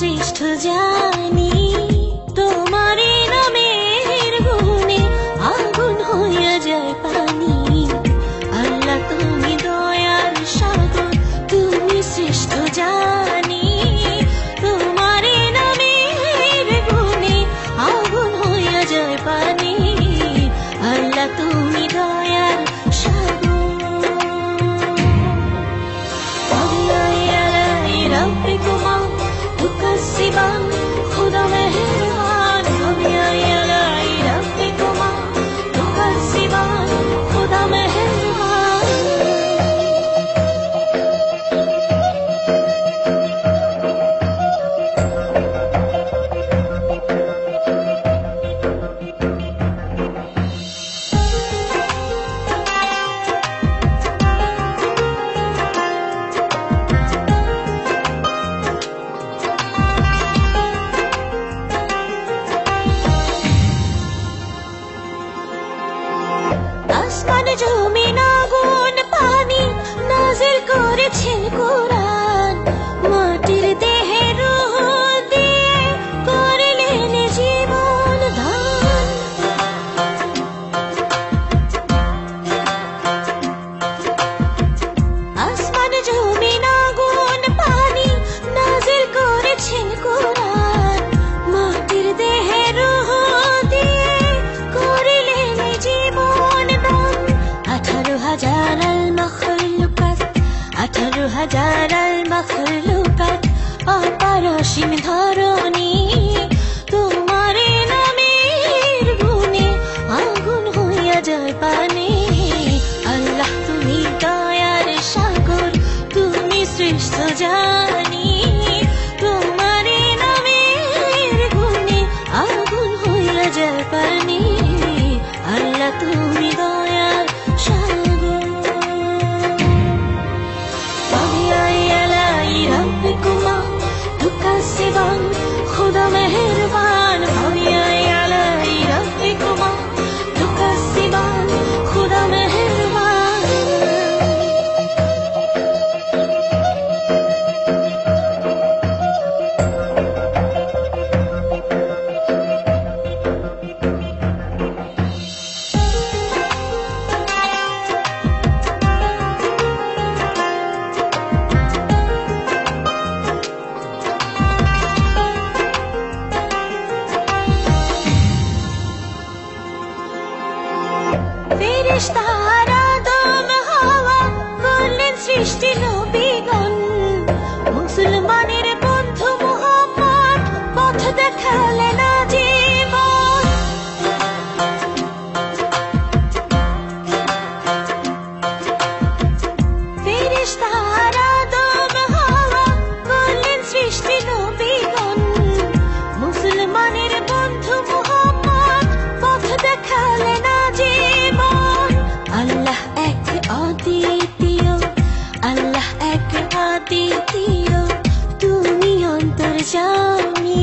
শ্রেষ্ঠ জানি তোমারে নামের গুণে আগুন হইয়া যায় পানি আল্লাহ তুমি দয়ার সাগর তুমি শ্রেষ্ঠ জানি তোমারে নামের গুণে আগুন হইয়া যায় পানি আল্লাহ তুমি দয়ার সাগর ربكما تكذبان خدا مهربان بآلاء ربكما تكذبان خدا مهربان আসমান জমিন আগুন পানি নাজিল করেছেন কোরআন মাটির দেহে রূহ দিয়ে করলেন জীবন দান আসমান জমিন আগুন পানি নাজিল করেছেন কোরআন মাটির দেহে রূহ দিয়ে করলেন জীবন 18,000 المخلوقات 18,000 المخلوقات অপারসীম ধরণী তোমারে নামের গুণে আগুন হইয়া যায় পানি আল্লাহ তুমি দয়ার সাগর তুমি শ্রেষ্ঠ জানি তোমারে নামের গুণে আগুন হইয়া যায় পানি আল্লাহ তুমি দয়ার ربكما تكذبان خدا مهربان بآلاء ربكما تكذبان خدا مهربان ফেরেশতারা আদম হাওয়া করলেন সৃষ্টি নবীগণ মুসলমানের বন্ধু মুহাম্মদ পথ দেখালেন জীবন ফেরেশতারা আদম হাওয়া করলেন সৃষ্টি নবীগণ মুসলমানের বন্ধু মুহাম্মদ পথ দেখালেন আল্লাহ এক অদ্বিতীয় আল্লাহ এক অদ্বিতীয় তুমি অন্তর্যামী